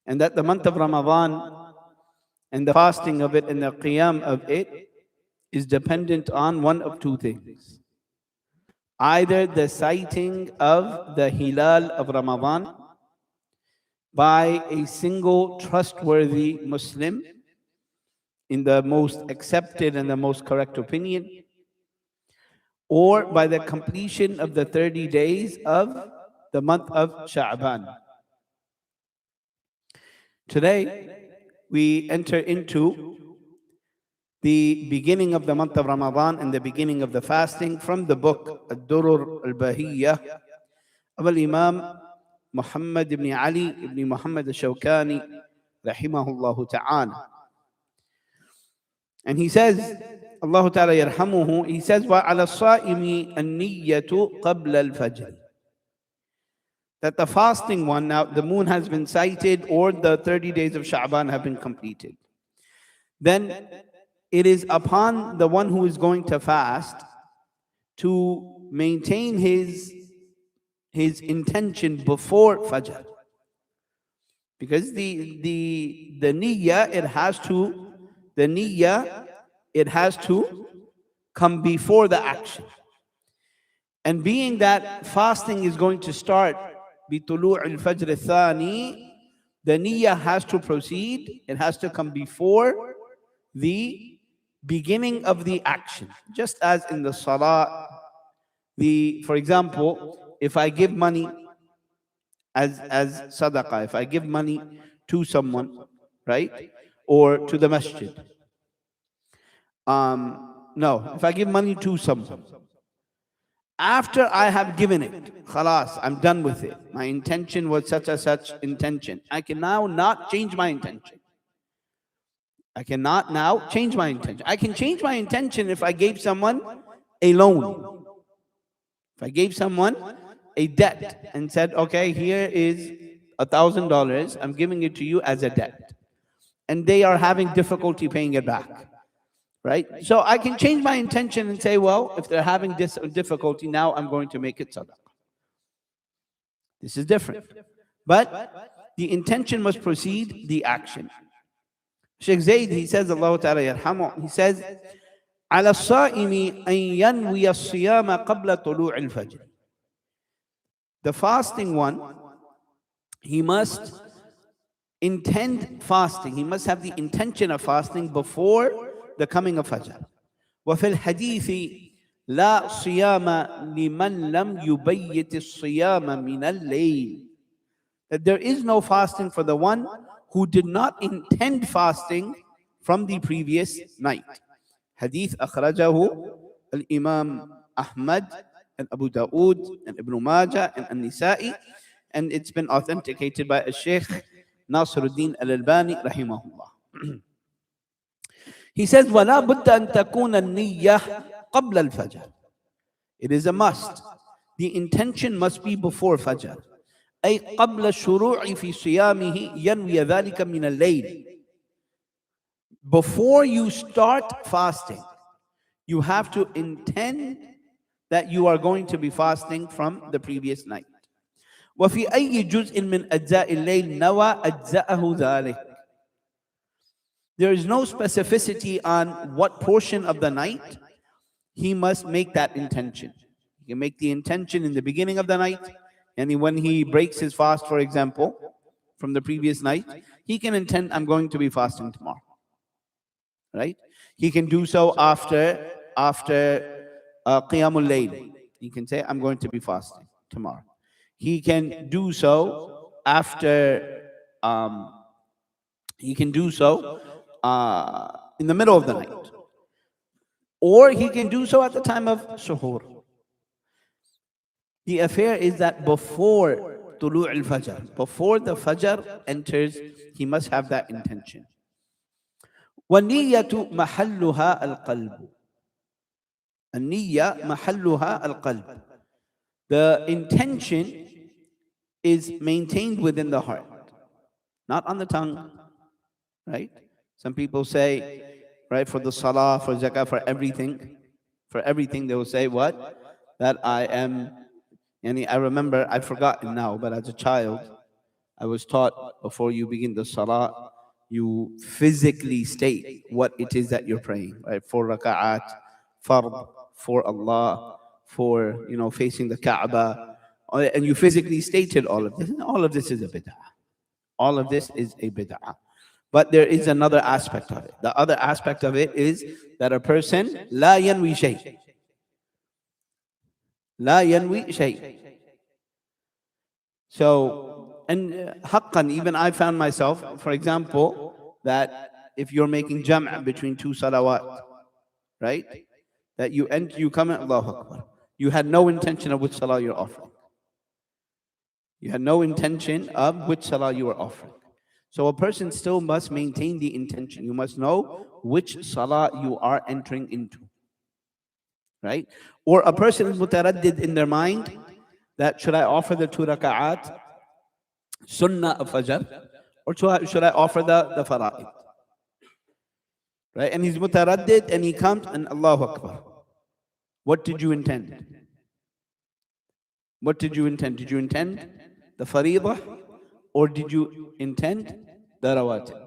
And that the month of Ramadan and the fasting of it and the qiyam of it is dependent on one of two things. Either the sighting of the hilal of Ramadan by a single trustworthy Muslim in the most accepted and the most correct opinion, or by the completion of the 30 days of the month of Sha'ban. Today, we enter into the beginning of the month of Ramadan and the beginning of the fasting from the book Ad-Durur al-Bahiyya of Imam Muhammad ibn Ali ibn Muhammad al-Shawkani rahimahullah ta'ala. And he says, Allah ta'ala yarhamuhu, he says, وَعَلَى الصَّائِمِ النِّيَّةُ قَبْلَ الْفَجْرِ. That the fasting one, now the moon has been sighted or the 30 days of Sha'ban have been completed. Then it is upon the one who is going to fast to maintain his intention before Fajr. Because the niyyah, it has to come before the action. And being that fasting is going to start بِطُلُوعِ الْفَجْرِ الثَّانِي, the niyyah has to proceed, it has to come before the beginning of the action. Just as in the salah, for example, if I give money as sadaqah, if I give money to someone, right, or to the masjid, if I give money to someone, after I have given it, khalas, I'm done with it. My intention was such and such intention. I can now not change my intention. I cannot now change my intention. I can change my intention if I gave someone a loan. If I gave someone a debt and said, okay, here is $1,000, I'm giving it to you as a debt. And they are having difficulty paying it back. Right? So I can change my intention and say, well, if they're having this difficulty, now I'm going to make it sadaqah. This is different. But the intention must precede the action. Sheikh Zayd, he says, Allah Ta'ala yarhamu, he says, على الصائم أن ينوي الصيام قبل طلوع الفجر. The fasting one, he must intend fasting. He must have the intention of fasting before the coming of Fajr. وفي الحديث لا صيام لمن لم يبيت الصيام من الليل. That there is no fasting for the one who did not intend fasting from the previous night. Hadith akhrajahu al-Imam Ahmad and Abu Dawood and Ibn Majah and An-Nisa'i, and it's been authenticated by Sheikh Nasiruddin al-Albani rahimahullah. He says, وَلَا بُدَّ أَن تَكُونَ النِّيَّةِ قَبْلَ الْفَجْرِ. It is a must. The intention must be before Fajr. أي قبل الشروع في صيامه ينوي ذلك من الليل. Before you start fasting, you have to intend that you are going to be fasting from the previous night. وفي أي جزء من أجزاء الليل نوى أجزاءه ذلك. There is no specificity on what portion of the night he must make that intention. He can make the intention in the beginning of the night, and when he breaks his fast, for example, from the previous night, he can intend, I'm going to be fasting tomorrow. Right? He can do so after Qiyamul Layl. He can say, I'm going to be fasting tomorrow. He can do so after, in the middle of the night. Or he can do so at the time of suhoor. The affair is that before Tulu' al-Fajr, before the Fajr enters, he must have that intention. وَالنِّيَّةُ مَحَلُّهَا الْقَلْبُ. النِّيَّةُ مَحَلُّهَا الْقَلْبُ. The intention is maintained within the heart, not on the tongue, right? Some people say, right, for the salah, for zakah, for everything, they will say what? That I am, I remember, I've forgotten now, but as a child, I was taught before you begin the salah, you physically state what it is that you're praying, right? 4 raka'at, fard, for Allah, for, facing the Kaaba. And you physically stated all of this. And all of this is a bid'ah. All of this is a bid'ah. But there is another aspect of it. The other aspect of it is that a person, la yanwi shay. La yanwi shay. So, and haqqan, even I found myself, for example, that if you're making jam' between two salawat, right? That you come in, Allahu Akbar. You had no intention of which salah you're offering. You had no intention of which salah you were offering. So a person still must maintain the intention. You must know which salah you are entering into. Right? Or a person is mutaraddid in their mind that should I offer the 2 raka'at sunnah of fajr, or should I offer the fara'id? Right? And he's mutaraddid and he comes and Allahu Akbar. What did you intend? What did you intend? Did you intend the faridah, or did you intend the rawatib?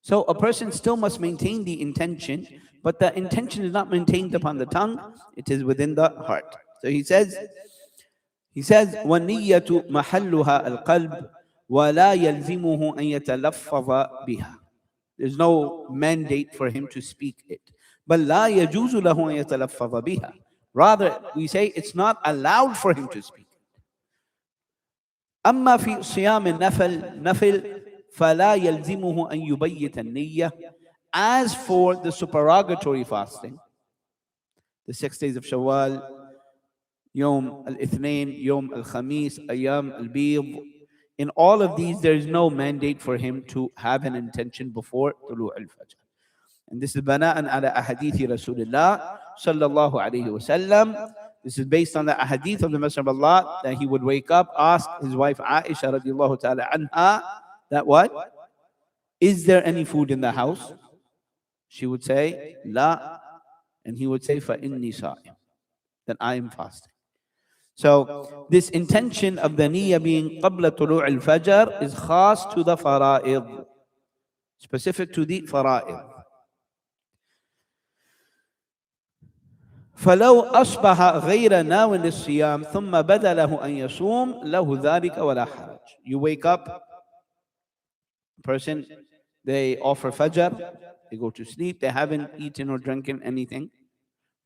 So a person still must maintain the intention, but the intention is not maintained upon the tongue, it is within the heart. So he says, وَالنِّيَّةُ مَحَلُّهَا الْقَلْبِ وَلَا يَلْزِمُهُ أَن يَتَلَفَّظَ بِهَا. There's no mandate for him to speak it. بَلْ لَا يَجُوزُ لَهُ أَن يَتَلَفَّظَ بِهَا. Rather, we say it's not allowed for him to speak. أما في صيام النفل فلا يلزمه أن يبيت النية. As for the supererogatory fasting, the 6 days of Shawwal, Yom al-Ithnain, Yom al-Khamis, Ayam al-Bid, in all of these there is no mandate for him to have an intention before Tulu al-Fajr. And this is bana'an ala ahadithi Rasulullah sallallahu alayhi wasallam. This is based on the ahadith of the Messenger of Allah, that he would wake up, ask his wife Aisha radiallahu ta'ala anha, that what? Is there any food in the house? She would say, La. And he would say, Fa inni sa'im. Then I am fasting. So this intention of the niyyah being qabla tulu' al-fajr is khas to the fara'id, specific to the fara'id. فلو أصبح غير ناو للصيام ثم بدا له أن يصوم له ذلك ولا حرج. You wake up, person, they offer fajr, they go to sleep, they haven't eaten or drinking anything,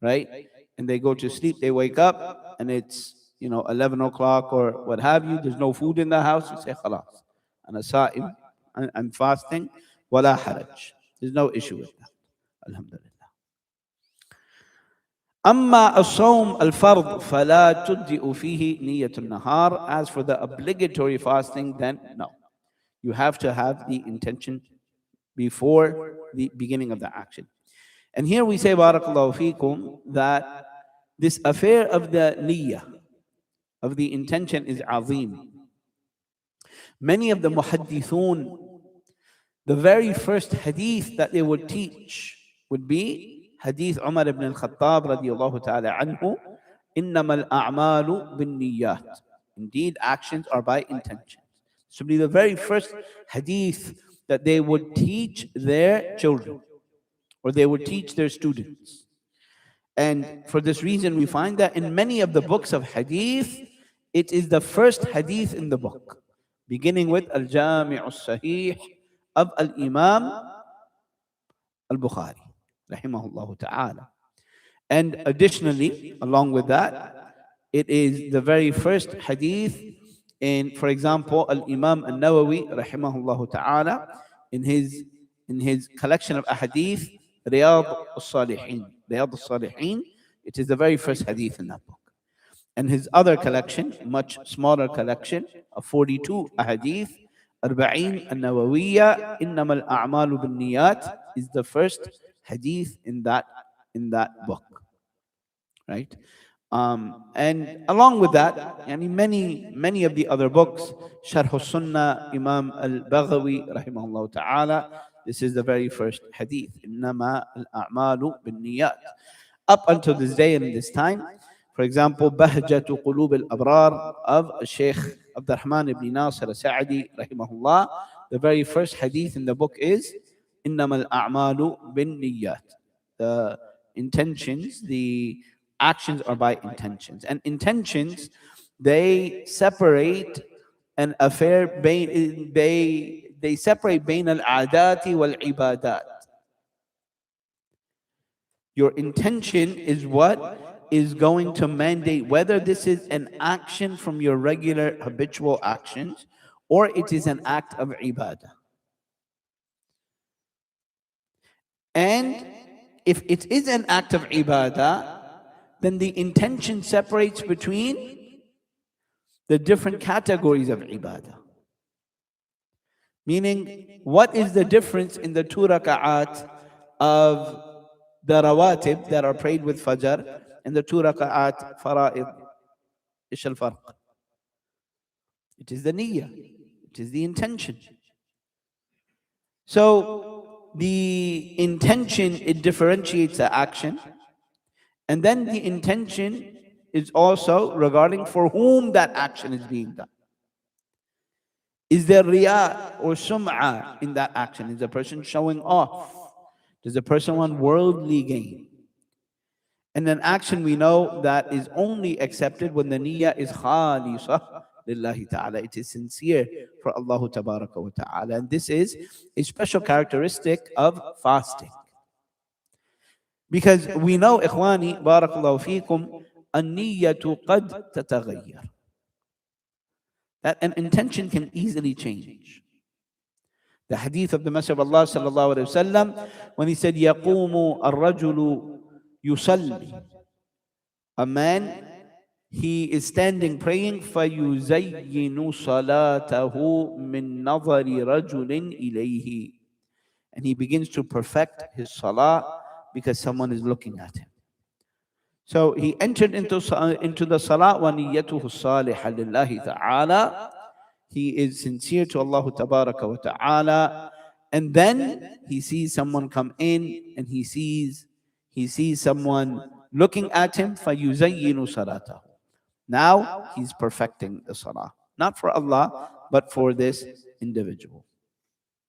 right? And they go to sleep, they wake up, and it's 11 o'clock or what have you, there's no food in the house, you say khalas, ana sa'im, I'm fasting, wala haraj. There's no issue with that. Alhamdulillah. أما الصوم الفرض فلا تجزئ فيه نية النهار. As for the obligatory fasting, then no. You have to have the intention before the beginning of the action. And here we say, barakallahu feekum, that this affair of the niyyah, of the intention, is azim. Many of the muhaddithun, the very first hadith that they would teach would be Hadith Umar ibn al-Khattab radiyallahu ta'ala anhu, إِنَّمَا الْأَعْمَالُ بِالنِّيَّاتِ. Indeed, actions are by intentions. So be the very first hadith that they would teach their children, or they would teach their students. And for this reason, we find that in many of the books of hadith, it is the first hadith in the book, beginning with Al-Jami' al-Sahih of Al-Imam al-Bukhari rahimahullah ta'ala. And additionally, along with that, it is the very first hadith in, for example, Al-Imam al-Nawawi rahimahullah ta'ala, in his collection of ahadith, Riyad al-Salihin. Riyad al-Salihin, it is the very first hadith in that book. And his other collection, much smaller collection of 42 ahadith, Arba'in al-Nawawiyya, Innama al-A'malu bin-Niyat, is the first hadith in that book, right? And along with that, many of the other books, Sharh As-Sunnah, Imam al-Baghawi rahimahullah ta'ala, this is the very first hadith, Innama al-A'malu bin-Niyat. Up until this day and this time, for example, Bahjatu Qulub al-Abrar of Sheikh Abdurrahman ibn Nasir al-Sa'di, rahimahullah, the very first hadith in the book is إِنَّمَا الْأَعْمَالُ بِالنِّيَّاتِ. The intentions, the actions are by intentions. And intentions, they separate an affair, they separate بين العادات والعبادات. Your intention is what is going to mandate whether this is an action from your regular habitual actions or it is an act of ibadah. And if it is an act of ibadah, then the intention separates between the different categories of ibadah. Meaning, what is the difference in the 2 raka'at of the rawatib that are prayed with fajr and the 2 raka'at fara'id? Ish al-farq? It is the niyyah. It is the intention. So, the intention, it differentiates the action. And then the intention is also regarding for whom that action is being done. Is there riya or sum'ah in that action? Is the person showing off? Does the person want worldly gain? And an action we know that is only accepted when the niyyah is khalisah lillahi ta'ala. It is sincere for Allah tabaraka wa ta'ala. And this is a special characteristic of fasting. Because we know, ikhwani, barakallahu feekum, an-niyyatu qad tataghayyar. That an intention can easily change. The hadith of the Messenger of Allah sallallahu alaihi wasallam, when he said, "Yaqumu ar-rajulu yusalli," a man, he is standing praying, فَيُزَيِّنُ صَلَاتَهُ مِن نَظَرِ رَجُلٍ إِلَيْهِ, and he begins to perfect his salah because someone is looking at him. So he entered into the salah, وَنِيَّتُهُ الصَّالِحَ لِلَّهِ تَعَالَى. He is sincere to Allah tabaraka wa ta'ala. And then he sees someone come in and he sees someone looking at him, فَيُزَيِّنُ صَلَاتَهُ. Now he's perfecting the salah. Not for Allah, but for this individual.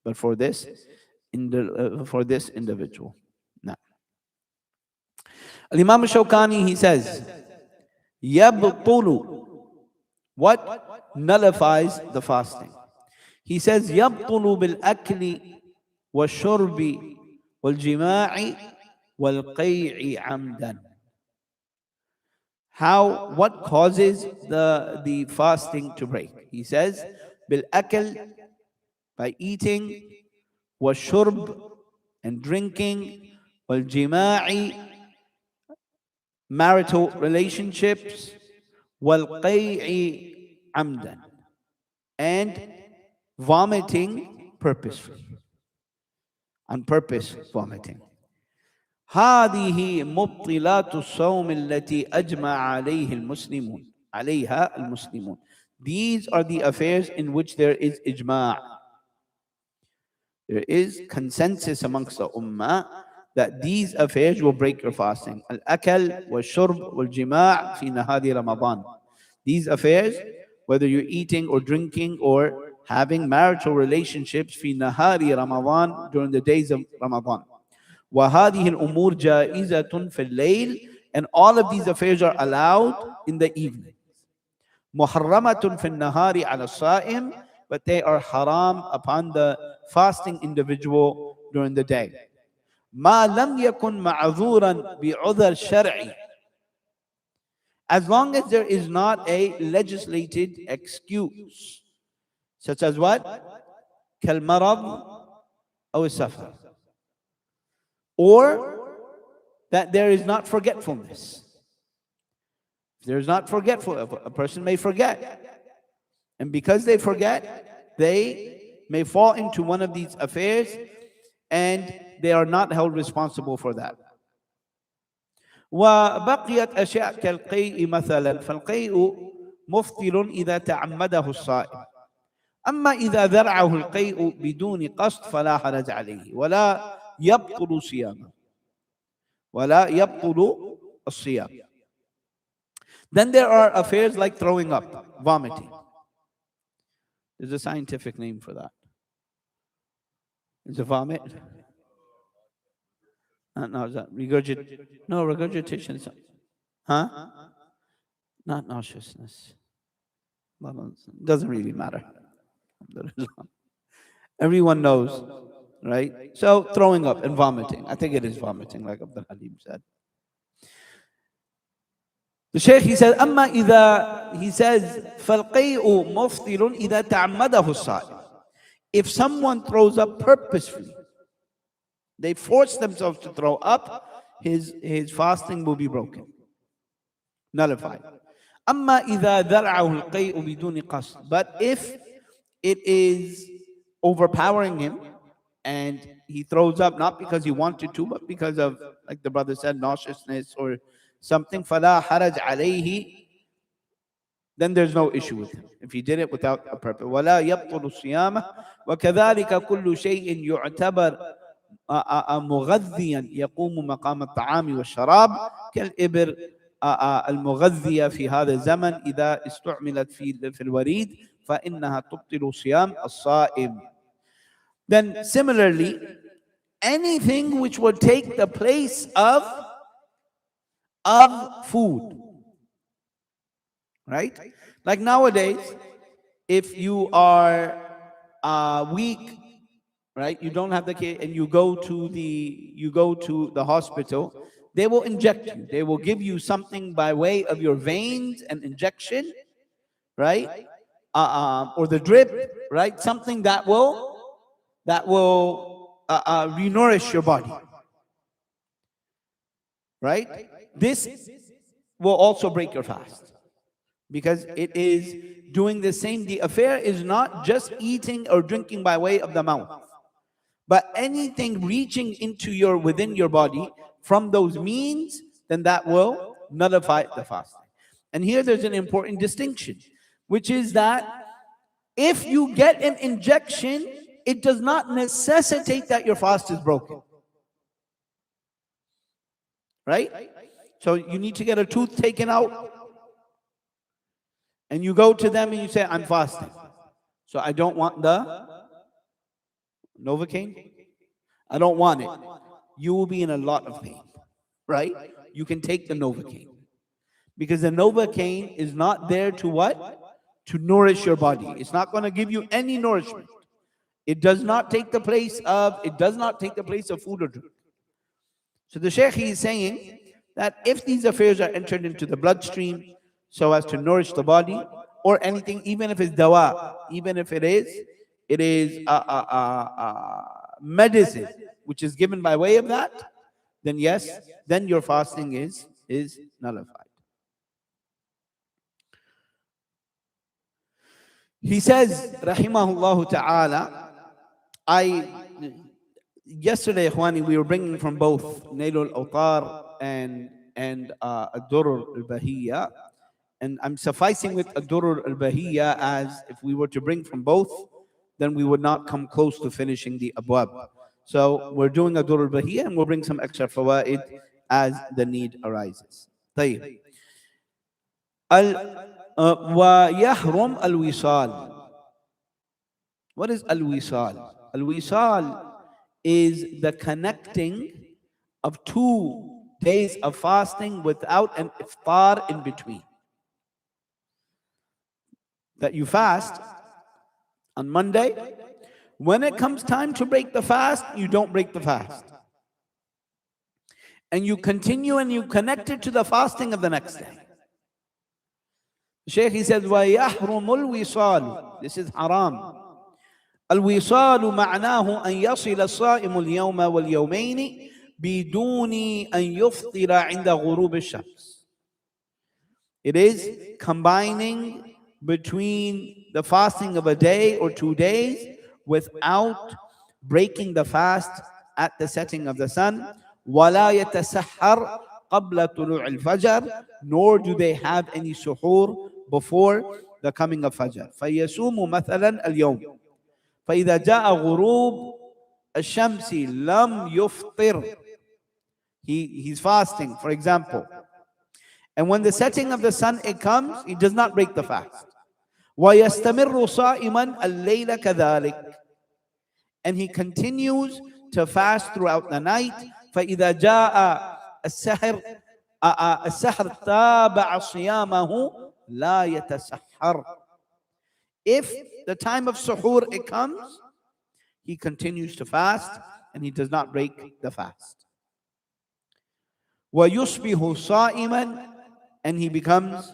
But for this individual. Now, Imam Shawkani, he says, يَبْطُلُ. What nullifies the fasting? He says, يَبْطُلُ بِالْأَكْلِ وَالشُّرْبِ وَالْجِمَاعِ وَالْقَيْعِ عَمْدًا. What causes the fasting to break? He says, بِالْأَكْل, by eating, وَالشُّرْبِ, and drinking, وَالْجِمَاعِ, marital relationships, وَالْقَيْعِ عَمْدًا, and vomiting purposefully, on purpose vomiting. هذه مبطلات الصوم التي أجمع عليها المسلمون. These are the affairs in which there is ijma'. There is consensus amongst the ummah that these affairs will break your fasting. Al-akal wal-shurb wal-jima' fi nahari Ramadan. These affairs, whether you're eating or drinking or having marital relationships, fi nahari Ramadan, during the days of Ramadan. وَهَذِهِ الْأُمُورِ جَائِزَةٌ فِي اللَّيْلِ, and all of these affairs are allowed in the evening. مُحَرَّمَةٌ فِي النَّهَارِ عَلَى الصَّائِمِ, but they are haram upon the fasting individual during the day. مَا لَمْ يَكُنْ مَعْذُورًا بِعُذْرٍ شَرْعِي, as long as there is not a legislated excuse, such as what? كَالْمَرَضِ أو السَّفَرِ, or that there is not forgetfulness. If there is not forgetfulness, a person may forget, and because they forget, they may fall into one of these affairs, and they are not held responsible for that. وبقيت أشياء كالقيء مثلا، فالقيء مفطر إذا تعمده الصائم. أما إذا ذرعه القيء بدون قصد فلا حرج عليه ولا يبطل صيامه ولا يبطل الصيام. Then there are affairs like throwing up, vomiting. There's a scientific name for that. Is it vomit? No, is that No, regurgitation is, huh? Not nauseousness. Doesn't really matter. Everyone knows, right? So throwing up and vomiting. I think it is vomiting, like Abdul Halim said. The Shaykh, he says, أما إذا, he says, فالقيء مفطر إذا تعمده الصائم. If someone throws up purposefully, they force themselves to throw up, his fasting will be broken, nullified. أما إذا ذرعه القيء بدون قصد. But if it is overpowering him and he throws up not because he wanted to, but because of, like the brother said, nauseousness or something, فلا حرج عليه, then there's no issue with him if he did it without a purpose. ولا يبطل الصيام وكذلك كل شيء يعتبر مغذيا يقوم مقام الطعام والشراب كالإبر المغذية في هذا الزمن إذا استعملت في الوريد فإنها تبطل صيام الصائم. Then similarly, anything which will take the place of food, right? Like nowadays, if you are weak, right, you don't have the kid, and you go to the hospital, they will inject you. They will give you something by way of your veins, an injection, right, or the drip, right, something that will renourish your body, right? This will also break your fast because it is doing the same. The affair is not just eating or drinking by way of the mouth, but anything reaching into within your body from those means, then that will nullify the fasting. And here there's an important distinction, which is that if you get an injection, it does not necessitate that your fast is broken. Right? So you need to get a tooth taken out, and you go to them and you say, I'm fasting, so I don't want the Novocaine. I don't want it. You will be in a lot of pain, right? You can take the Novocaine, because the Novocaine is not there to what? To nourish your body. It's not going to give you any nourishment. It does not take the place of food or drink. So the Shaykh is saying that if these affairs are entered into the bloodstream so as to nourish the body, or anything, even if it's dawa, even if it is medicine which is given by way of that, then yes, then your fasting is nullified. He says, rahimahullah ta'ala, yesterday, Ikhwani, we were bringing from both Nailul Awtar and Ad-Durr al-Bahiyya, and I'm sufficing with Ad-Durr al-Bahiyya, as if we were to bring from both, then we would not come close to finishing the Abwab. So we're doing Ad-Durr al-Bahiyya, and we'll bring some extra fawaid as the need arises. طيب. ويحرم الوصال. What is al-Wisaal? Al-Wisaal is the connecting of 2 days of fasting without an iftar in between. That you fast on Monday, when it comes time to break the fast, you don't break the fast, and you continue and you connect it to the fasting of the next day. Shaykh, he says, وَيَحْرُمُ الْوِصَالُ. This is haram. الوصال معناه أن يصل الصائم اليوم واليومين بدون أن يفطر عند غروب الشمس. It is combining between the fasting of a day or 2 days without breaking the fast at the setting of the sun. ولا يتسحر قبل طلوع الفجر, nor do they have any suhoor before the coming of Fajr. فيصوم مثلا اليوم فإذا جاء غروب الشمس لم يفطر. He's fasting, for example, and when the setting of the sun it comes, he does not break the fast. وَيَسْتَمِرُّ صَائِمًا اللَّيْلَ كَذَلِكَ. And he continues to fast throughout the night. فَإِذَا جَاءَ السَّحْرُ تَابَعَ صِيَامَهُ لَا يَتَسَحَّرُ. If the time of suhoor it comes, he continues to fast and he does not break the fast. وَيُصْبِحُ صَائِمًا. And he becomes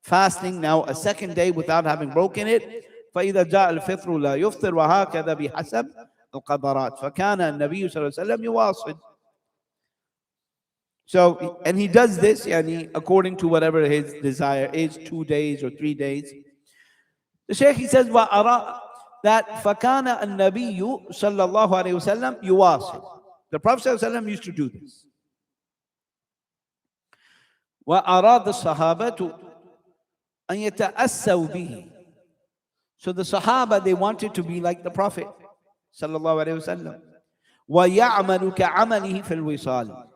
fasting now a second day without having broken it. فإذا جاء الفطر لا يفطر وهكذا بحسب القدرات فكان النبي صلى الله عليه وسلم يواصل. So, and he does this yani, according to whatever his desire is, 2 days or 3 days. The Shaykh, he says, وَأَرَى that فَكَانَ النَّبِيُّ صلى الله عليه وسلم يواصل. The Prophet صلى الله عليه وسلم used to do this. وَأَرَادَ الصَّحَابَةُ أَنْ يَتَأَسَّوْا بِهِ. So the Sahaba, they wanted to be like the Prophet sallallahu alaihi wasallam. وَيَعْمَلُ كَعَمَلِهِ فِي الْوِصَالِ.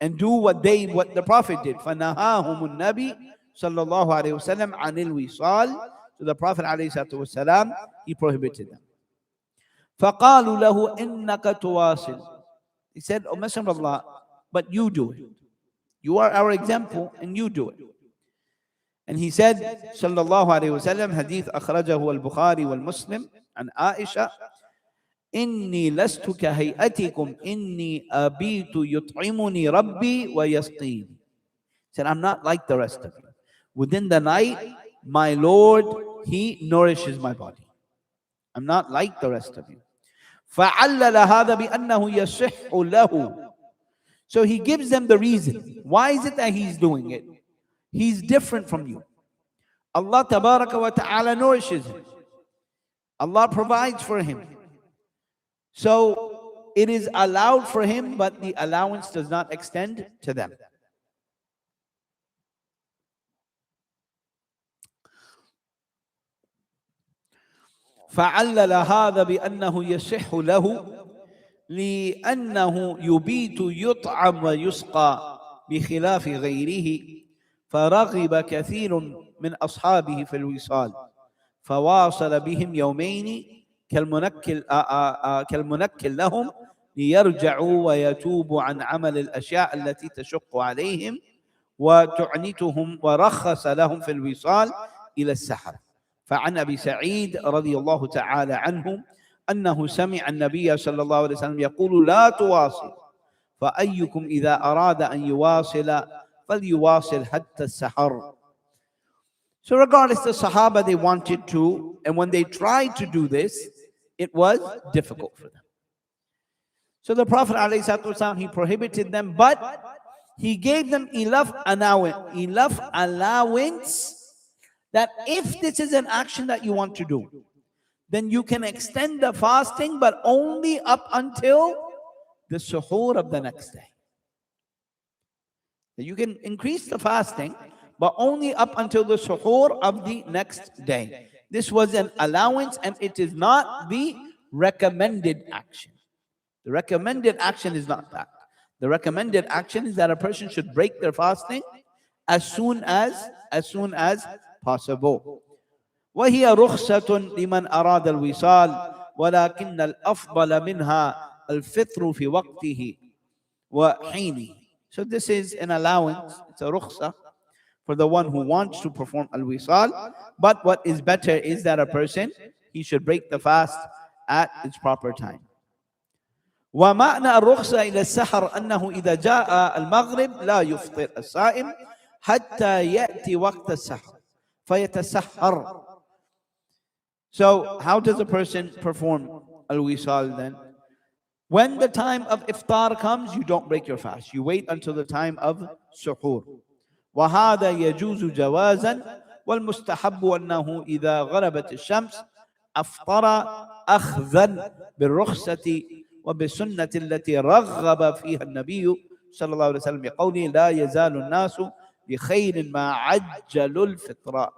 And do what the Prophet did. فَنَهَاهُمُ النَّبِي صلى الله عليه وسلم عَنِ الْوِصَالِ. So the Prophet عليه الصلاة والسلام, he prohibited them. فَقَالُوا لَهُ إِنَّكَ تُوَاصِلُ. He said, O Messenger of Allah, but you do it. You are our example and you do it. And he said, sallallahu alayhi wa sallam, hadith akhrajahu al-Bukhari wal-Muslim, and Aisha, إِنِّي لَسْتُ كَهَيْئَتِكُمْ إِنِّي أَبِيتُ يُطْعِمُنِي رَبِّي وَيَسْقِينِ. He said, I'm not like the rest of you. Within the night, my Lord, he nourishes my body. I'm not like the rest of you. فَعَلَّلَ هَذَا بِأَنَّهُ يَصِحُّ لَهُ. So he gives them the reason. Why is it that he's doing it? He's different from you. Allah tabaraka wa ta'ala nourishes him. Allah provides for him. So it is allowed for him, but the allowance does not extend to them. فَعَلَّلَ هَذَا بِأَنَّهُ يَصِحُّ لَهُ لأنه يبيت يطعم ويسقى بخلاف غيره. فرغب كثير من أصحابه في الوصال فواصل بهم يومين كالمنكل لهم ليرجعوا ويتوبوا عن عمل الأشياء التي تشق عليهم وتعنتهم، ورخص لهم في الوصال إلى السحر. فعن أبي سعيد رضي الله تعالى عنه أنه سمع النبي صلى الله عليه وسلم يقول لا تواصل فأيكم إذا أراد أن يواصل فليواصل حتى السحر. So regardless, the Sahaba, they wanted to, and when they tried to do this, it was difficult for them. So the Prophet ﷺ, he prohibited them, but he gave them enough allowance that if this is an action that you want to do, then you can extend the fasting, but only up until the suhoor of the next day. You can increase the fasting, but only up until the suhoor of the next day. This was an allowance, and it is not the recommended action. The recommended action is not that. The recommended action is that a person should break their fasting as soon as possible. وهي رخصة لمن أراد الوصال ولكن الأفضل منها الفطر في وقته وحينه. So this is an allowance, it's a rukhsa for the one who wants to perform al-wisal, but what is better is that a person, he should break the fast at its proper time. ومعنى الرخصة إلى السحر أنه إذا جاء المغرب لا يفطر الصائم حتى يأتي وقت السحر فيتسحر. So how does a person perform al-wisal then? When the time of iftar comes, you don't break your fast. You wait until the time of suhoor. وهذا يجوز جوازا والمستحب أنه إذا غربت الشمس أفطر أخذا بالرخصة وبالسنة التي رغب فيها النبي صلى الله عليه وسلم بقوله لا يزال الناس بخير ما عجلوا الفطر.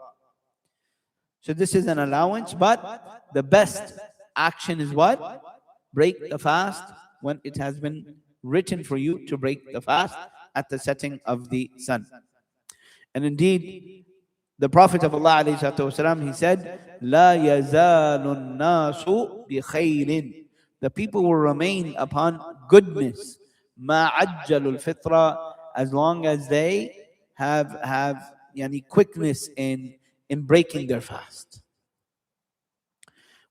So this is an allowance, but the best action is what? Break the fast when it has been written for you to break the fast at the setting of the sun. And indeed, The Prophet of Allah ﷺ, he said, لا يزال الناس بخير. The people will remain upon goodness. ما عجلوا الفطرة, as long as they have yani quickness in breaking their fast.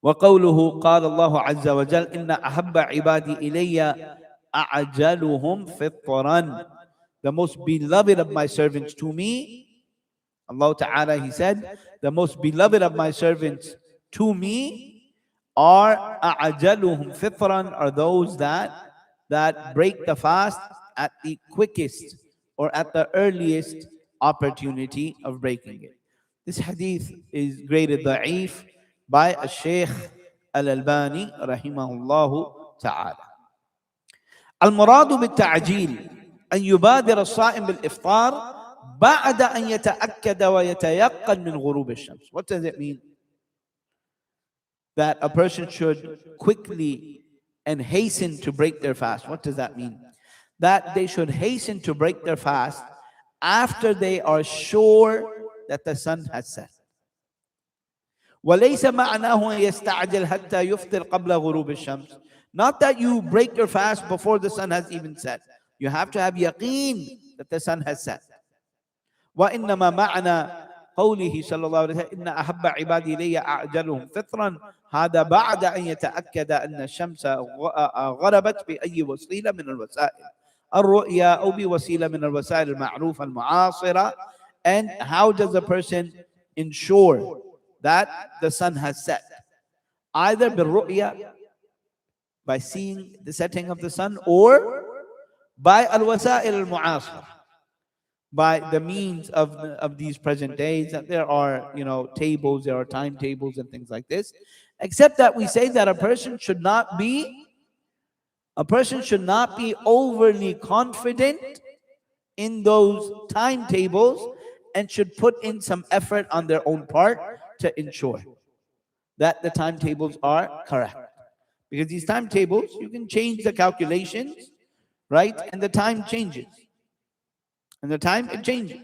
وقوله قال الله عز وجل إن أحب عبادي إلي أعجلهم فطرا. The most beloved of my servants to me, Allah Ta'ala, He said, the most beloved of my servants to me are أعجلهم فطرا, are those that break the fast at the quickest or at the earliest opportunity of breaking it. This hadith is graded da'if by Shaykh Al-Albani rahimahullah ta'ala. المراد بالتعجيل أن يبادر الصائم بالإفطار بعد أن يتأكد ويتيقن من غروب الشمس. What does it mean? That a person should quickly and hasten to break their fast. What does that mean? That they should hasten to break their fast after they are sure that the sun has set. وليس معناه يستعجل حتى يفطر قبل غروب الشمس. Not that you break your fast before the sun has even set. You have to have yaqeen that the sun has set. وإنما معنى قوله صلى الله عليه وسلم إن أحب عبادي لي أعجلهم فطرا هذا بعد أن يتأكد أن الشمس غربت بأي وسيلة من الوسائل الرؤيا أو بوسيلة من الوسائل المعروفة المعاصرة. And how does a person ensure that the sun has set? Either بالرؤيا, by seeing the setting of the sun, or by al-wasa'il al-mu'asir, by the means of these present days. That there are, tables, there are timetables and things like this. Except that we say that a person should not be overly confident in those timetables, and should put in some effort on their own part to ensure that the timetables are correct. Because these timetables, you can change the calculations, right? And the time changes. And the time, it changes.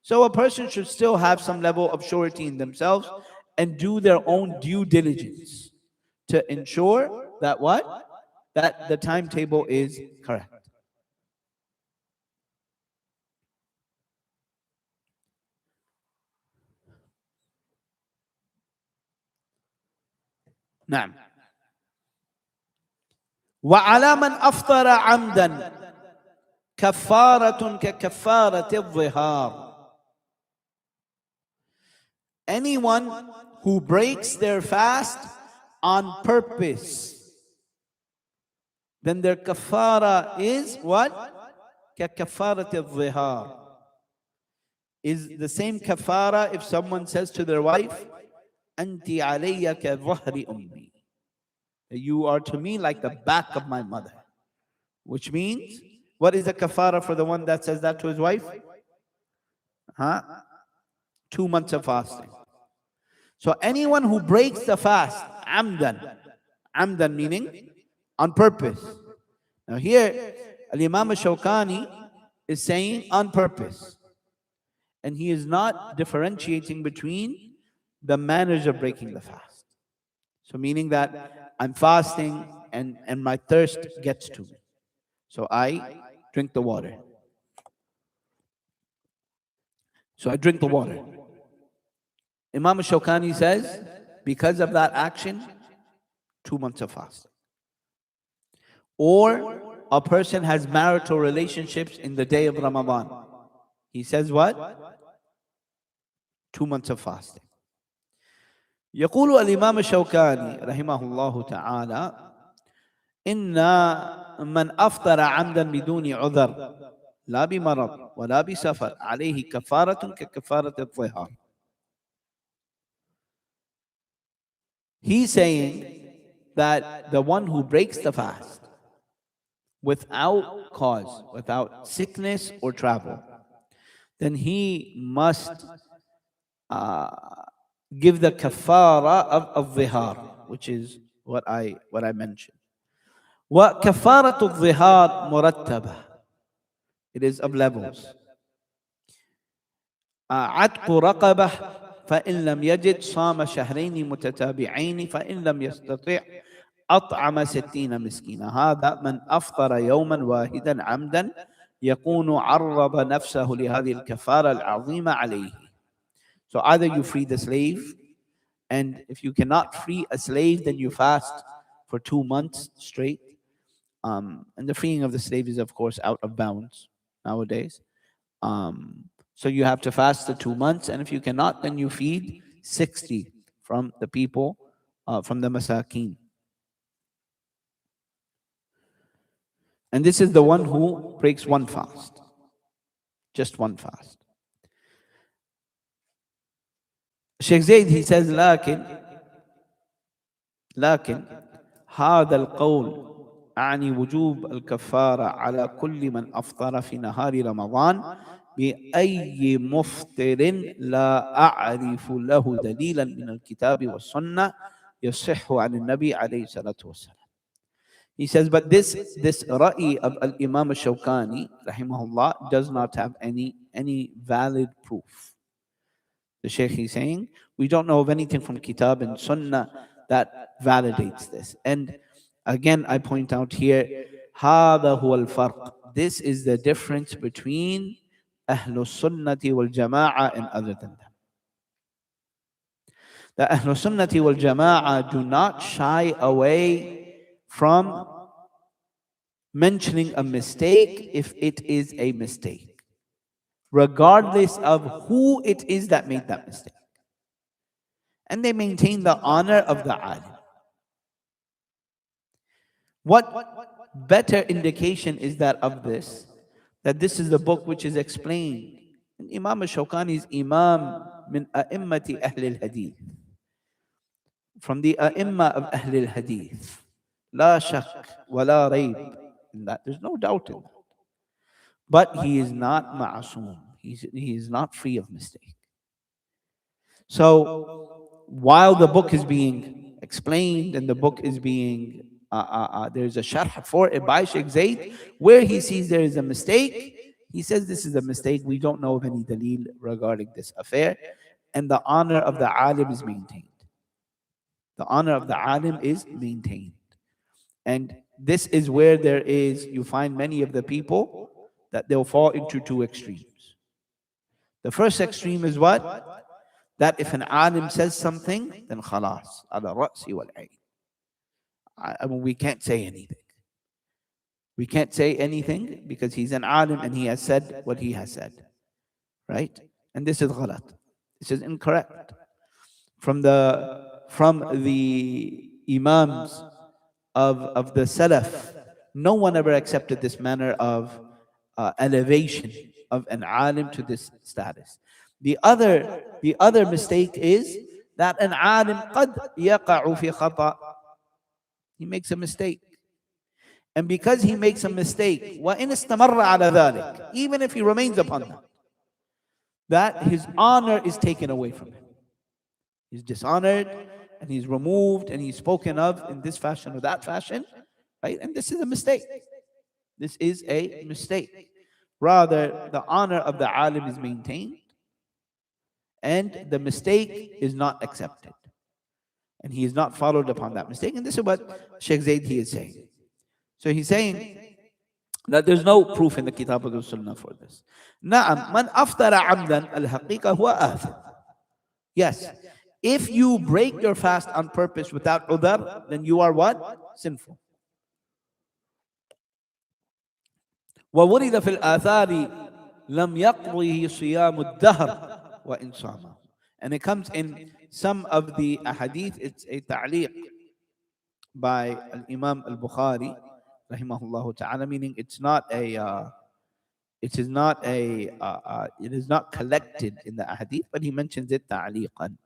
So a person should still have some level of surety in themselves and do their own due diligence to ensure that what? That the timetable is correct. نعم. وعلى من أفطر عمدا كفارة ككفارة الظهار. Anyone who breaks their fast on purpose, then their kafara is what? ككفارة الظهار. Is the same kafara if someone says to their wife, أنت علي كظهر أمي. You are to me like the back of my mother. Which means, what is the kafara for the one that says that to his wife? 2 months of fasting. So anyone who breaks the fast, amdan meaning on purpose. Now here, Al-Imam al-Shawkani is saying on purpose. And he is not differentiating between the manners of breaking the fast. So meaning that I'm fasting and my thirst gets to me. So I drink the water. Imam Shawkani says, because of that action, 2 months of fasting. Or a person has marital relationships in the day of Ramadan. He says what? 2 months of fasting. يقول الإمام الشوكاني رحمه الله تعالى إن من أفطر عمدا بدون عذر لا بمرض ولا بسفر عليه كفارة ككفارة الظهار. He's saying that the one who breaks the fast without cause, without sickness or travel, then he must give the kafara of dhihar, which is what I mentioned. وَكَفَارَةُ الظِّهَارِ مُرَتَّبَةٌ. It is of levels. عتق رقبة فإن لم يجد صام شهرين متتابعين فإن لم يستطع أطعم 60 مسكينا. هذا من أفطر يوما واحدا عمدا يكون عرض نفسه لهذه الكفارة العظيمة عليه. So either you free the slave, and if you cannot free a slave, then you fast for 2 months straight. And the freeing of the slave is, of course, out of bounds nowadays. So you have to fast the 2 months, and if you cannot, then you feed 60 from the people, from the masakeen. And this is the one who breaks one fast, just one fast. Sheikh Zayd, he says, لكن هذا القول أعني وجوب الكفارة على كل من أفطر في نهار رمضان بأي مفطر لا أعرف له دليلا من الكتاب والسنة يصح عن النبي عليه الصلاة والسلام. He says, but this ra'i of Imam al-Shawkani, rahimahullah, does not have any valid proof. The Shaykh is saying, we don't know of anything from Kitab and Sunnah that validates this. And again, I point out here, هذا هو الفرق. This is the difference between Ahlul Sunnati wal Jama'ah and other than them. The Ahlul Sunnati wal Jama'ah do not shy away from mentioning a mistake if it is a mistake, regardless of who it is that made that mistake. And they maintain the honor of the alim. What better indication is that of this? That this is the book which is explained. And Imam al-Shawkani is Imam min a'immati Ahl al-Hadith, from the a'imma of Ahl al-Hadith. La shak wa la rayb in that. There's no doubt in that. But he is not ma'asum. He is not free of mistake. So while the book is being explained and the book is being there's a sharh for it by Sheikh Zayd, where he sees there is a mistake, he says this is a mistake. We don't know of any dalil regarding this affair, and the honor of the alim is maintained. The honor of the alim is maintained. And this is where you find many of the people that they'll fall into two extremes. The first extreme is what? That if an alim says something, then khalas, ala ra'si wal ayn. I mean, we can't say anything. We can't say anything because he's an alim and he has said what he has said. Right? And this is ghalat. This is incorrect. From the imams of the Salaf, no one ever accepted this manner of elevation of an alim to this status. The other mistake is that an alim قد يقع في خطأ. He makes a mistake. And because he makes a mistake, وَإِنْ اسْتَمَرَّ عَلَى ذَلِكَ, even if he remains upon that his honor is taken away from him. He's dishonored, and he's removed, and he's spoken of in this fashion or that fashion, right? And this is a mistake. This is a mistake. Rather, the honor of the alim is maintained, and the mistake is not accepted. And he is not followed upon that mistake. And this is what Sheikh Zayd he is saying. So he's saying that there's no proof in the Kitab of the Sunnah for this. Na'am, man aftara amdan al-haqiqa huwa athim. Yes. If you break your fast on purpose without udhar, then you are what? Sinful. وَوُرِدَ فِي الْآثَارِ لَمْ يَقْضِهِ صِيَامُ الدَّهْرِ وَإِنْ صَامَهُ. And it comes in some of the ahadith. It's a ta'liq by Imam al-Bukhari, rahimahullah ta'ala, meaning it is not collected in the ahadith, but he mentions it ta'liqan.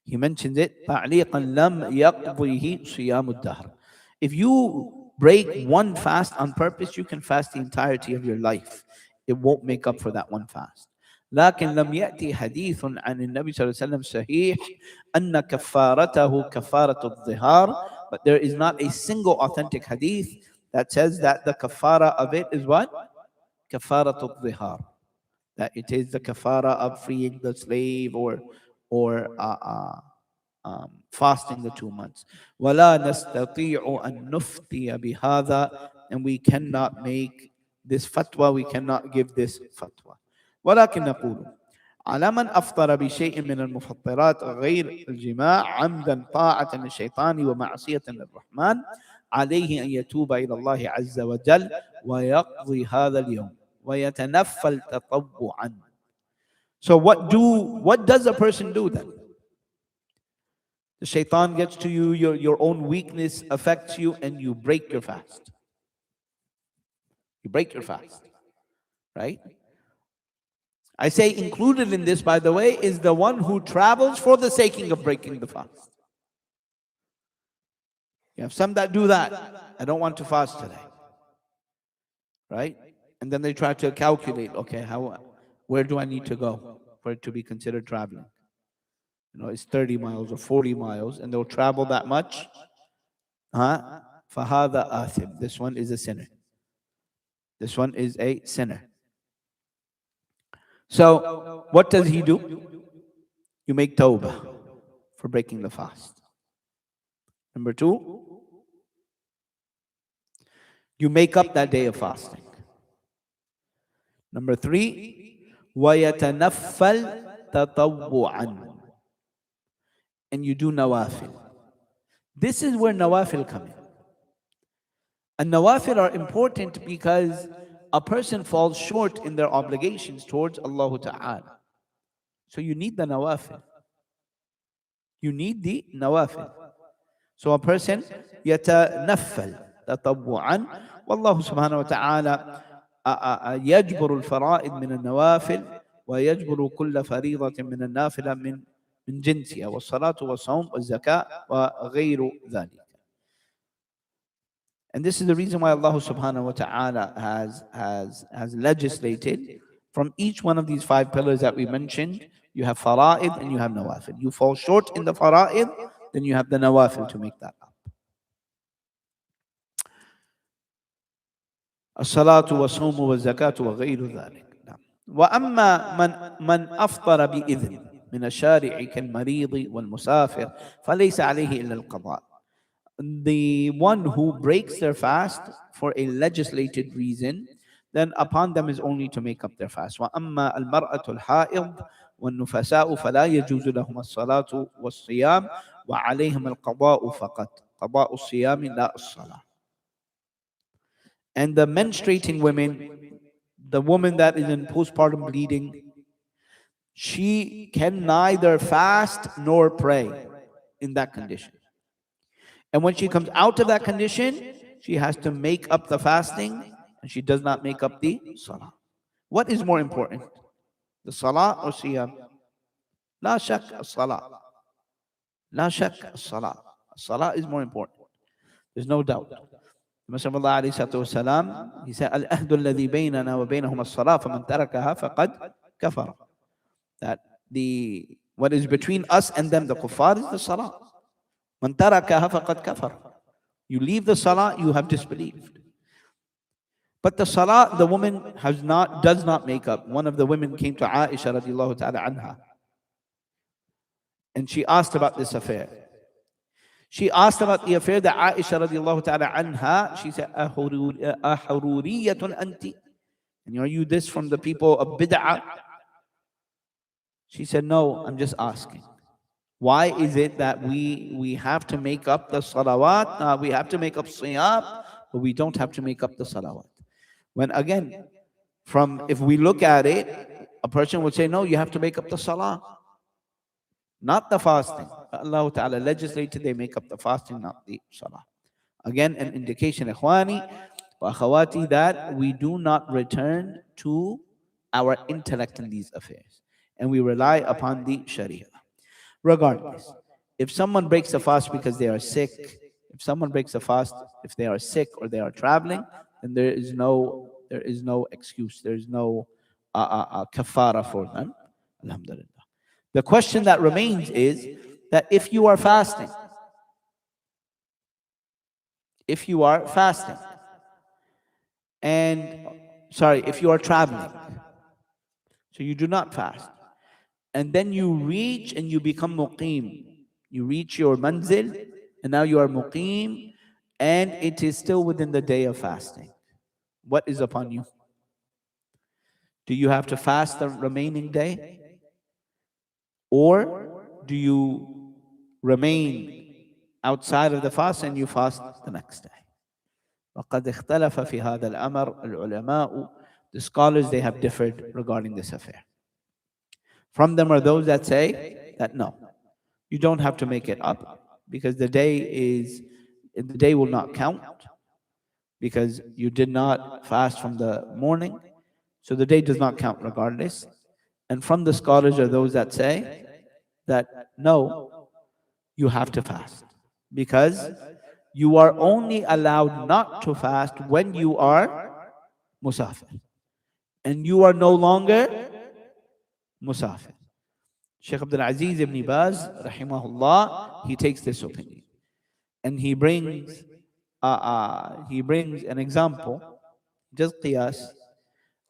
He mentions it ta'liqan, lam yaqdihi siyamud dahr. If you break one fast on purpose, you can fast the entirety of your life. It won't make up for that one fast. لكن لم يأتي حديث عن النبي صلى الله عليه وسلم صحيح أن كفارته كفارة الظهار. But there is not a single authentic hadith that says that the kafara of it is what? كفارة الظهار. that it is the kafara of freeing the slave or fasting the 2 months. وَلَا نَسْتَطِيعُ أَن نُفْتِيَ بِهَذَا, and we cannot make this fatwa, we cannot give this fatwa. ولكن نقول على من أفطر بشيء من المفطرات غير الجماع عمدا طاعة للشيطان ومعصية للرحمن عليه أن يتوب إلى الله عز وجل ويقضي هذا اليوم ويتنفل تطوعا. So what does a person do then? The shaitan gets to you, your own weakness affects you, and you break your fast. You break your fast, right? I say included in this, by the way, is the one who travels for the sake of breaking the fast. You have some that do that. I don't want to fast today, right? And then they try to calculate, okay, where do I need to go for it to be considered traveling? You know, it's 30 miles or 40 miles, and they'll travel that much. فَهَذَا آثِم. This one is a sinner. This one is a sinner. So, what does he do? You make tawbah for breaking the fast. Number two, you make up that day of fasting. Number three, وَيَتَنَفَّلْ تَطَوُّعًا, and you do nawafil. This is where nawafil come in. And nawafil are important because a person falls short in their obligations towards Allah Ta'ala. So you need the nawafil. You need the nawafil. So a person يتنفل تطوعا والله سبحانه وتعالى يجبر الفرائض من النوافل ويجبر كل فريضة من النافلة من جنسها والصلاة والصوم والزكاة وغير ذلك. And this is the reason why Allah subhanahu wa ta'ala has legislated from each one of these 5 pillars that we mentioned. You have fara'id and you have nawafil. You fall short in the fara'id, then you have the nawafil to make that up. As-salatu was-sawmu was-zakatu wa ghayru dhalik. وأما من أفطر بإذن من الشارع كالمريض والمسافر فليس عليه إلا القضاء. The one who breaks their fast for a legislated reason, then upon them is only to make up their fast. وأما المرأة الحائض والنفساء فلا يجوز لهم الصلاة والصيام وعليهم القضاء فقط قضاء الصيام لا الصلاة. And the menstruating women, the woman that is in postpartum bleeding, she can neither fast nor pray in that condition. And when she comes out of that condition, she has to make up the fasting, and she does not make up the salah. What is more important, the salah or siyam? La shak as-salah. La shak as-salah. Salah is more important. There's no doubt. The Messenger of Allah alayhi salatu wasalam, he said, Al-ahdu alladhi baynana wa baynahum as-salah, faman tarakaha faqad kafara. That what is between us and them, the kuffar, is the salah. Man tarakaha faqad kafar. You leave the salah, you have disbelieved. But the salah, the woman does not make up. One of the women came to Aisha radiallahu ta'ala anha, and she asked about this affair. She asked about the affair that Aisha radiallahu ta'ala anha, she said, Ahururiyatun anti? And are you this from the people of bid'ah? She said, no, I'm just asking. Why is it that we have to make up the salawat, we have to make up siyam, but we don't have to make up the salawat? When again, if we look at it, a person would say, no, you have to make up the salah, not the fasting. But Allah Ta'ala legislated they make up the fasting, not the salah. Again, an indication, ikhwani wa akhawati, that we do not return to our intellect in these affairs, and we rely upon the sharia. Regardless, if someone breaks a fast because they are sick, if someone breaks a fast if they are sick or they are traveling, then there is no excuse, there is no kafara for them. Alhamdulillah. The question that remains is that if you are fasting, if you are traveling, So you do not fast. And then you reach and you become muqim. You reach your manzil, and now you are muqim, and it is still within the day of fasting. What is upon you? Do you have to fast the remaining day? Or do you remain outside of the fast and you fast the next day? وقد اختلف في هذا الأمر العلماء. The scholars, they have differed regarding this affair. From them are those that say that no, you don't have to make it up, because the day will not count, because you did not fast from the morning, so the day does not count regardless. And from the scholars are those that say that no, you have to fast, because you are only allowed not to fast when you are musafir, and you are no longer musafir. Shaykh Abdul Aziz ibn Baz, rahimahullah, he takes this opinion, and he brings an example, just qiyas,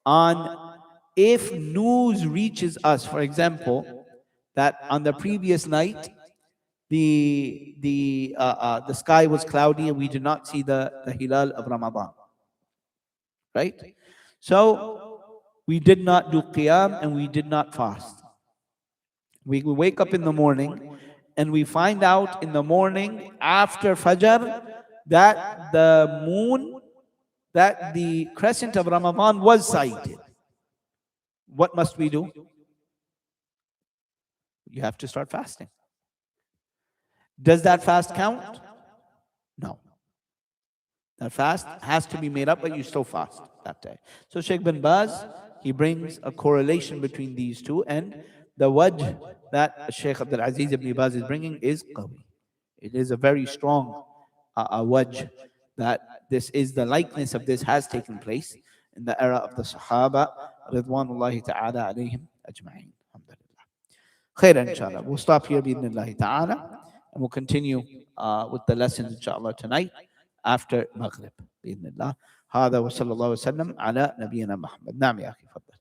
on if news reaches us, for example, that on the previous night the sky was cloudy and we did not see the hilal of Ramadan, right? So we did not do qiyam and we did not fast. We wake up in the morning and we find out in the morning after Fajr that the moon, that the crescent of Ramadan was sighted. What must we do? You have to start fasting. Does that fast count? No. That fast has to be made up, but you still fast that day. So Sheikh bin Baz, he brings a correlation between these two, and the wajh that Sheikh Abdul Aziz ibn Baz is bringing is qawi. It is a very strong wajh that this is the likeness of this has taken place in the era of the Sahaba, Ridwanullahi ta'ala alayhim ajma'in. Alhamdulillah. Khair, inshallah. We'll stop here, bi'idhnillahi ta'ala, and we'll continue with the lessons, inshallah, tonight after Maghrib, bi'idhnillah. هذا وصلى الله وسلم على نبينا محمد. نعم يا أخي، تفضل.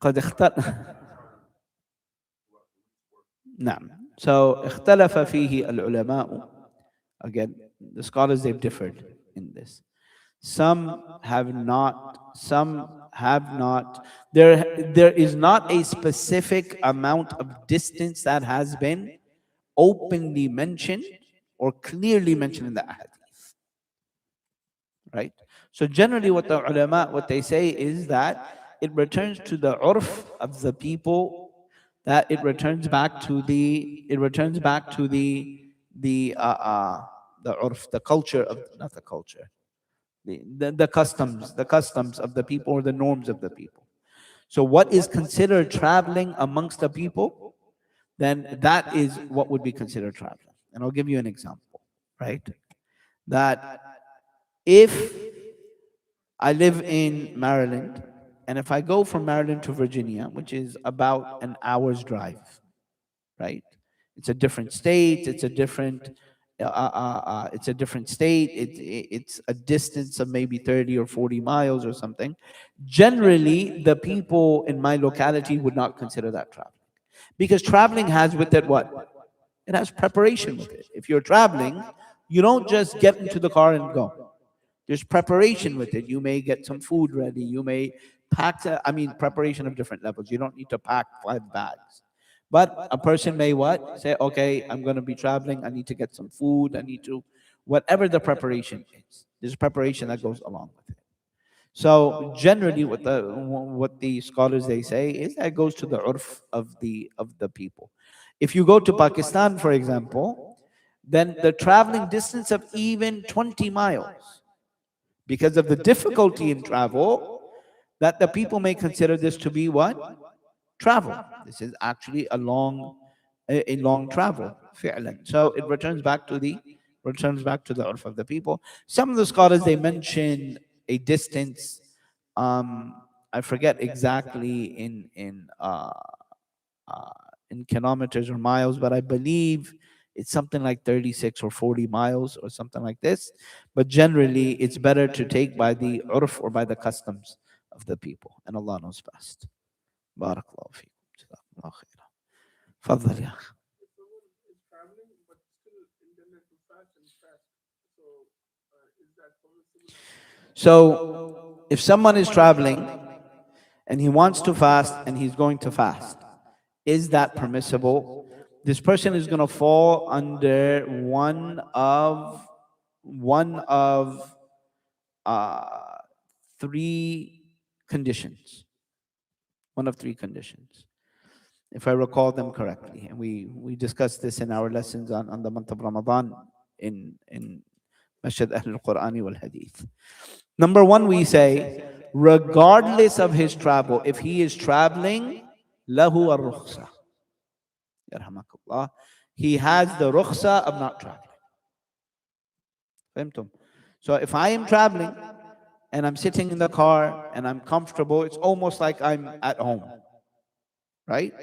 قد اختلف. نعم. So اختلف فيه العلماء. Again, the scholars, they've differed in this. Some have not. There is not a specific amount of distance that has been openly mentioned or clearly mentioned in the ahadith. Right? So generally what the ulama, what they say is that it returns to the urf of the people, that it returns back to the urf, the culture of, not the culture, the customs of the people, or the norms of the people. So what is considered traveling amongst the people, then that is what would be considered traveling. And I'll give you an example, right? That if I live in Maryland, and if I go from Maryland to Virginia, which is about an hour's drive, right? It's a different state. It's a different state. It's a distance of maybe 30 or 40 miles or something. Generally, the people in my locality would not consider that traveling, because traveling has with it what? It has preparation with it. If you're traveling, you don't just get into the car and go. There's preparation with it. You may get some food ready. You may pack, preparation of different levels. You don't need to pack 5 bags. But a person may what? Say, okay, I'm going to be traveling. I need to get some food. I need to, whatever the preparation is. There's preparation that goes along with it. So generally, what the scholars, they say is that goes to the urf of the people. If you go to Pakistan, for example, then the traveling distance of even 20 miles, because of the difficulty in travel, that the people may consider this to be what? Travel. This is actually a long travel. فعلا. So it returns back to the urf of the people. Some of the scholars, they mention a distance. I forget exactly in kilometers or miles, but I believe it's something like 36 or 40 miles or something like this. But generally, it's better to take by the urf or by the customs of the people. And Allah knows best. Barakallahu feekum. Jazakumullah khairan. Fadhal ya akhi. So, if someone is traveling and he wants to fast and he's going to fast, is that permissible? This person is going to fall under one of uh, three conditions. One of three conditions, if I recall them correctly. And we discussed this in our lessons on the month of Ramadan in Masjid al-Qur'ani wal Hadith. Number one, we say, regardless of his travel, if he is traveling, lahu ar-rukhsa. Yarhamakallah. He has the rukhsa of not traveling. Fahimtum? So if I am traveling and I'm sitting in the car and I'm comfortable, it's almost like I'm at home, right?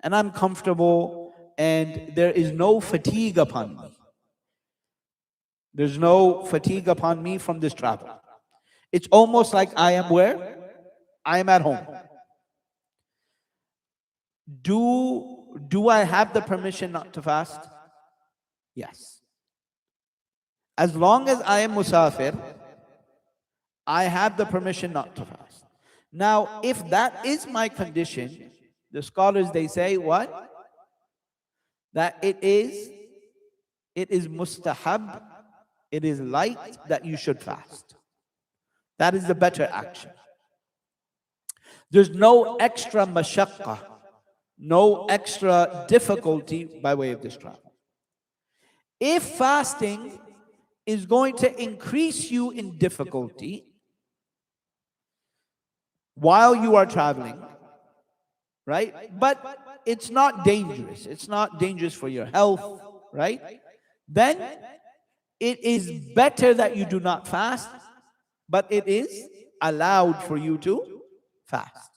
And I'm comfortable and there is no fatigue upon me. There's no fatigue upon me from this travel. It's almost like I am where? I am at home. Do I have the permission not to fast? Yes. As long as I am musafir, I have the permission not to fast. Now, if that is my condition, the scholars, they say what? That it is mustahab, it is liked that you should fast. That is the better action. There's no extra mashaqqa, no extra difficulty by way of this travel. If fasting is going to increase you in difficulty while you are traveling, right? But it's not dangerous. It's not dangerous for your health, right? Then it is better that you do not fast, but it is allowed for you to fast.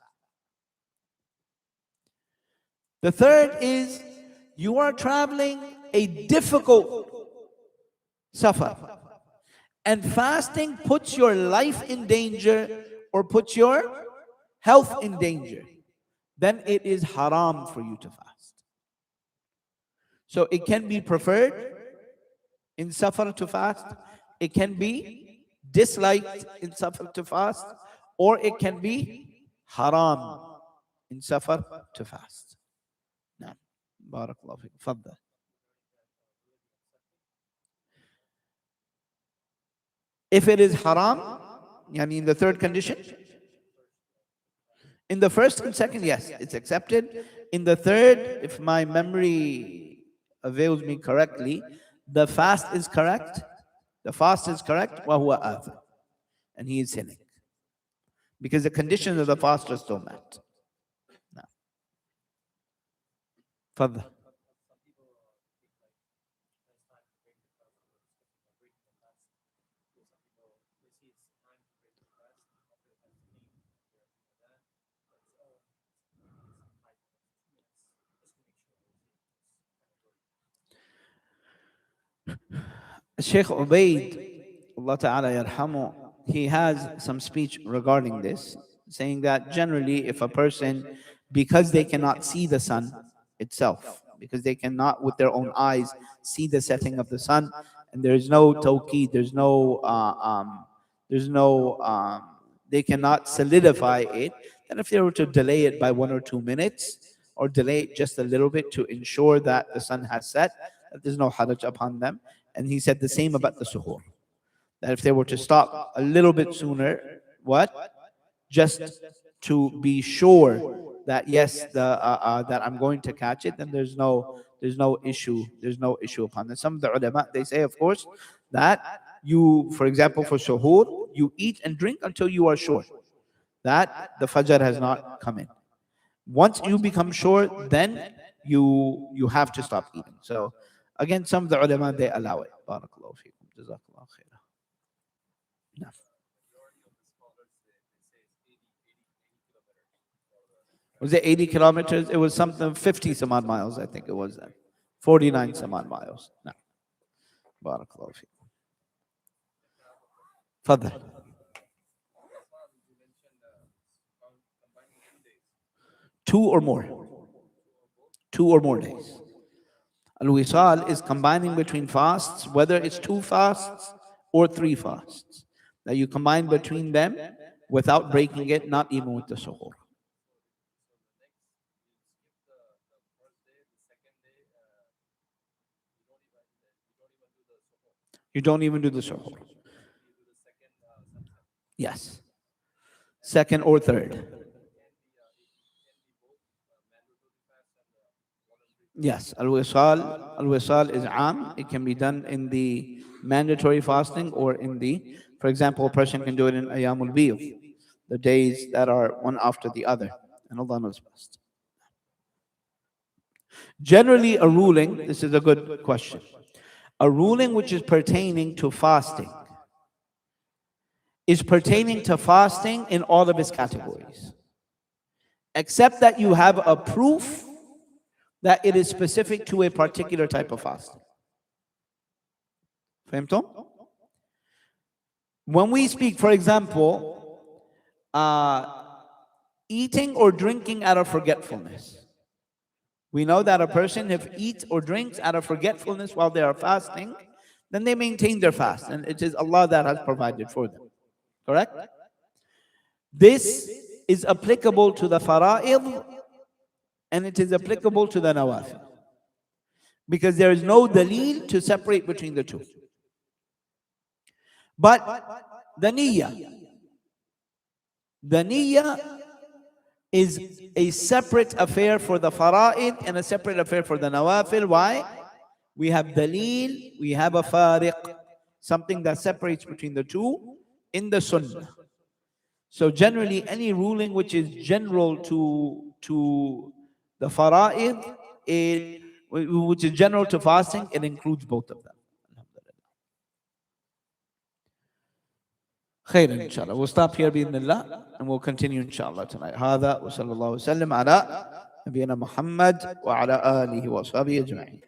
The third is you are traveling a difficult safar, and fasting puts your life in danger or puts your health in danger. Then it is haram for you to fast. So it can be preferred in safar to fast, it can be disliked in safar to fast, or it can be haram in safar to fast. Now, barakallahu fiik. Faddal. If it is haram, yani in the third condition, in the first and second, yes, it's accepted. In the third, if my memory avails me correctly, the fast is correct. The fast is correct. وَهُوَ آثِمٌ. And he is sinning. Because the conditions of the fast are still met. Now, further. Sheikh Ubaid, Allah Ta'ala yarhamu, he has some speech regarding this, saying that generally if a person, because they cannot see the sun itself, because they cannot with their own eyes see the setting of the sun, and there is no tawqeed, they cannot solidify it, then if they were to delay it by 1 or 2 minutes, or delay it just a little bit to ensure that the sun has set, that there's no haraj upon them. And he said the same about the suhoor, that if they were to stop a little bit sooner, what? Just to be sure that yes, that I'm going to catch it, then there's no issue upon them. Some of the ulama, they say, of course, that you, for example, for suhoor, you eat and drink until you are sure that the fajr has not come in. Once you become sure, then you have to stop eating. So again, some of the ulama, they allow it. Barakallahu feekum. Jazakallahu khairah. No. Was it 80 kilometers? It was something 50 some odd miles, I think it was then. 49 some odd miles. No. Barakallahu fi. Fadl. Two or more. 2 or more days. Al-Wisaal is combining between fasts, whether it's 2 fasts or 3 fasts. That you combine between them without breaking it, not even with the suhoor. You don't even do the suhoor. Yes. Second or third. Yes, al-wisal is am. It can be done in the mandatory fasting or in the, for example, a person can do it in ayamul biyud, the days that are one after the other. And Allah knows best. Generally, a ruling, this is a good question, a ruling which is pertaining to fasting is pertaining to fasting in all of its categories, except that you have a proof that it is specific to a particular type of fasting. Fahimtum? When we speak, for example, eating or drinking out of forgetfulness, we know that a person, if eats or drinks out of forgetfulness while they are fasting, then they maintain their fast, and it is Allah that has provided for them. Correct? This is applicable to the fara'id, and it is applicable to the nawafil, because there is no daleel to separate between the two. But the niyyah is a separate affair for the fara'id and a separate affair for the nawafil. Why? We have daleel, we have a fariq, something that separates between the two in the sunnah. So generally, any ruling which is general to the fara'id, which is general to fasting, it includes both of them. Khairan, inshallah. We'll stop here, bi'idhnillah, and we'll continue, inshallah, tonight. هذا وصلى الله وسلم على نبينا محمد وعلى آله وصحبه أجمعين.